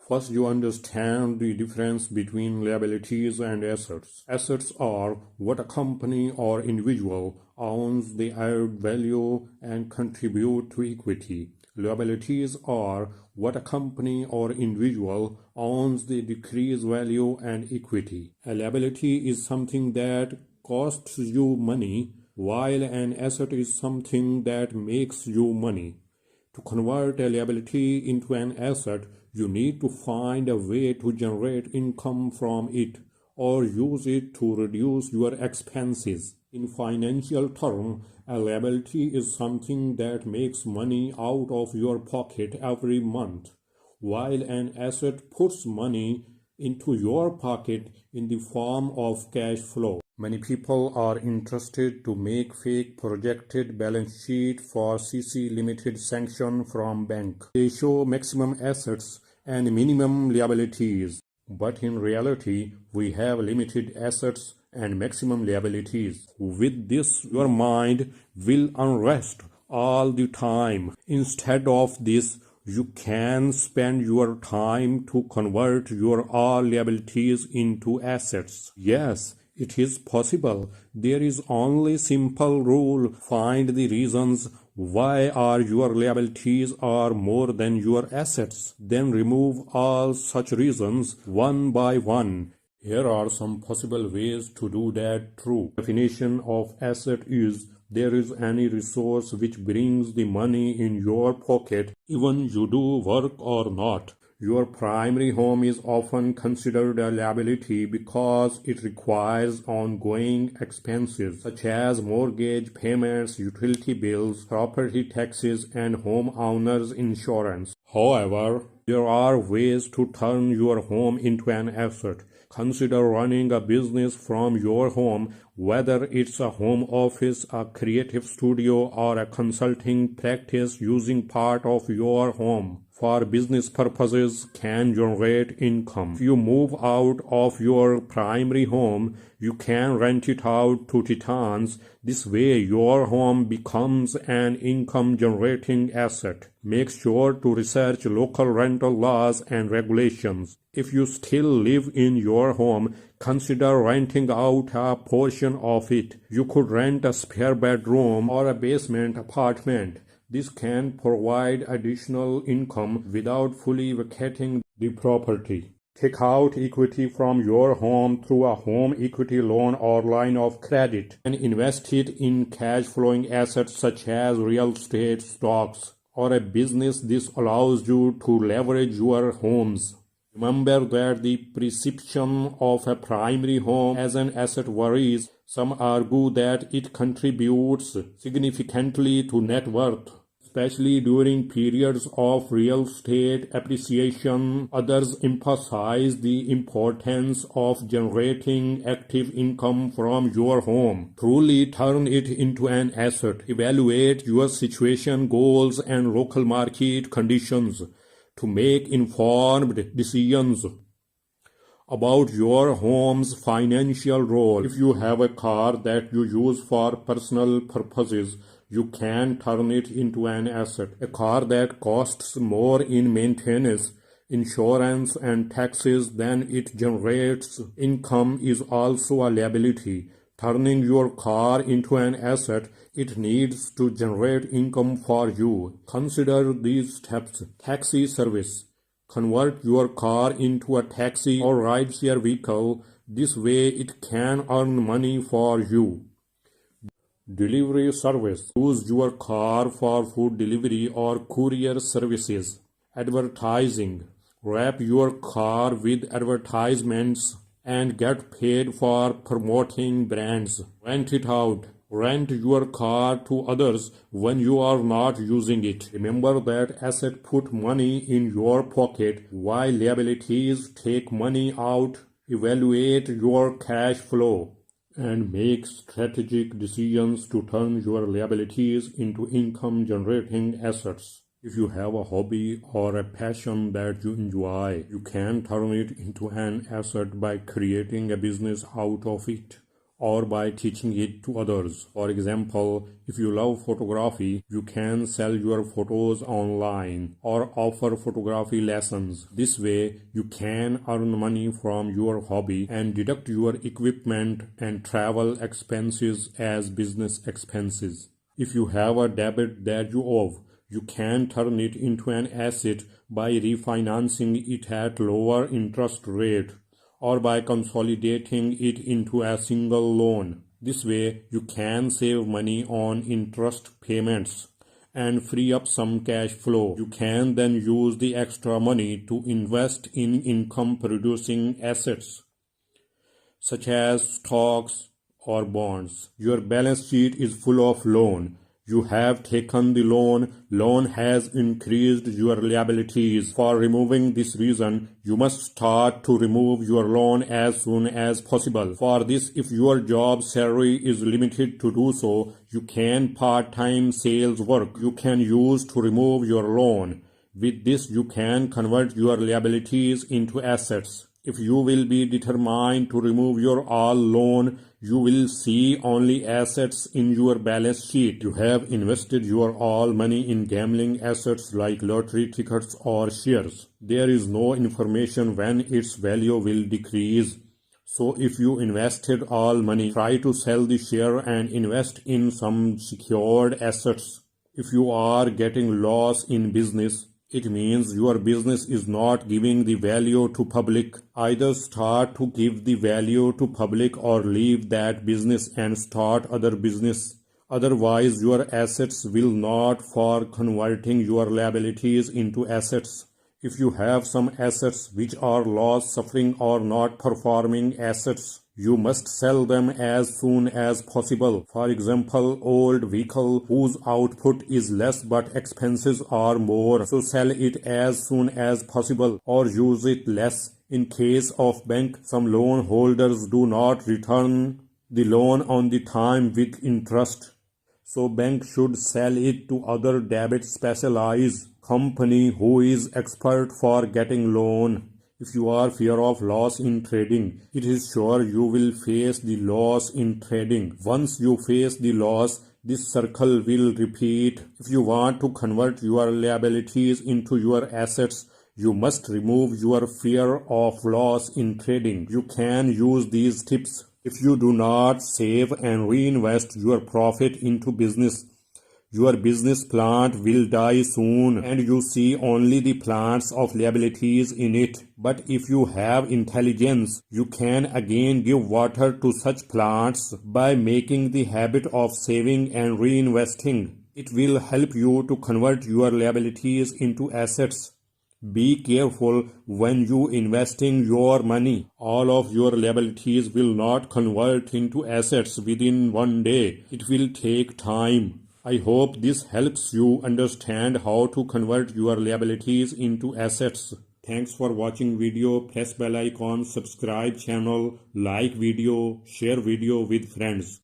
First, you understand the difference between liabilities and assets. Assets are what a company or individual owns. They add value and contribute to equity. Liabilities are what a company or individual owns. They decrease value and equity. A liability is something that costs you money, while an asset is something that makes you money. To convert a liability into an asset, you need to find a way to generate income from it or use it to reduce your expenses. In financial terms, a liability is something that makes money out of your pocket every month, while an asset puts money into your pocket in the form of cash flow. Many people are interested to make fake projected balance sheet for CC limited sanction from bank. They show maximum assets and minimum liabilities. But in reality, we have limited assets and maximum liabilities. With this, your mind will unrest all the time. Instead of this, you can spend your time to convert your all liabilities into assets. Yes, it is possible. There is only simple rule. Find the reasons why are your liabilities are more than your assets. Then remove all such reasons one by one. Here are some possible ways to do that. True definition of asset is there is any resource which brings the money in your pocket even you do work or not. Your primary home is often considered a liability because it requires ongoing expenses such as mortgage payments, utility bills, property taxes, and homeowners insurance. However, there are ways to turn your home into an asset. Consider running a business from your home, whether it's a home office, a creative studio, or a consulting practice using part of your home for business purposes can generate income. If you move out of your primary home, you can rent it out to titans. This way, your home becomes an income-generating asset. Make sure to research local rental laws and regulations. If you still live in your home, consider renting out a portion of it. You could rent a spare bedroom or a basement apartment. This can provide additional income without fully vacating the property. Take out equity from your home through a home equity loan or line of credit and invest it in cash-flowing assets such as real estate, stocks, or a business. This allows you to leverage your homes. Remember that the perception of a primary home as an asset varies. Some argue that it contributes significantly to net worth, especially during periods of real estate appreciation. Others emphasize the importance of generating active income from your home. Truly turn it into an asset. Evaluate your situation, goals, and local market conditions to make informed decisions about your home's financial role. If you have a car that you use for personal purposes, you can turn it into an asset. A car that costs more in maintenance, insurance, and taxes than it generates income is also a liability. Turning your car into an asset, it needs to generate income for you. Consider these steps. Taxi service. Convert your car into a taxi or rideshare vehicle. This way it can earn money for you. Delivery service. Use your car for food delivery or courier services. Advertising. Wrap your car with advertisements and get paid for promoting brands. Rent it out. Rent your car to others when you are not using it. Remember that assets put money in your pocket while liabilities take money out. Evaluate your cash flow and make strategic decisions to turn your liabilities into income-generating assets. If you have a hobby or a passion that you enjoy, you can turn it into an asset by creating a business out of it. or by teaching it to others. For example, if you love photography, you can sell your photos online or offer photography lessons. This way, you can earn money from your hobby and deduct your equipment and travel expenses as business expenses. If you have a debt that you owe, you can turn it into an asset by refinancing it at lower interest rate or by consolidating it into a single loan. This way, you can save money on interest payments and free up some cash flow. You can then use the extra money to invest in income-producing assets such as stocks or bonds. Your balance sheet is full of loan. You have taken the loan has increased your liabilities. For removing this reason, you must start to remove your loan as soon as possible. For this, if your job salary is limited to do so, you can part-time sales work you can use to remove your loan. With this, you can convert your liabilities into assets. If you will be determined to remove your all loan, you will see only assets in your balance sheet. You have invested your all money in gambling assets like lottery tickets or shares. There is no information when its value will decrease. So if you invested all money, try to sell the share and invest in some secured assets. If you are getting loss in business, it means your business is not giving the value to public. Either start to give the value to public or leave that business and start other business. Otherwise, your assets will not for converting your liabilities into assets. If you have some assets which are loss suffering or not performing assets, you must sell them as soon as possible. For example, old vehicle whose output is less but expenses are more, so sell it as soon as possible or use it less. In case of bank, some loan holders do not return the loan on the time with interest. So bank should sell it to other debit specialized company who is expert for getting loan. If you are fear of loss in trading, it is sure you will face the loss in trading. Once you face the loss, this circle will repeat. If you want to convert your liabilities into your assets, you must remove your fear of loss in trading. You can use these tips. If you do not save and reinvest your profit into business, your business plant will die soon and you see only the plants of liabilities in it. But if you have intelligence, you can again give water to such plants by making the habit of saving and reinvesting. It will help you to convert your liabilities into assets. Be careful when you investing your money. All of your liabilities will not convert into assets within one day. It will take time. I hope this helps you understand how to convert your liabilities into assets. Thanks for watching video. Press bell icon, subscribe channel, like video, share video with friends.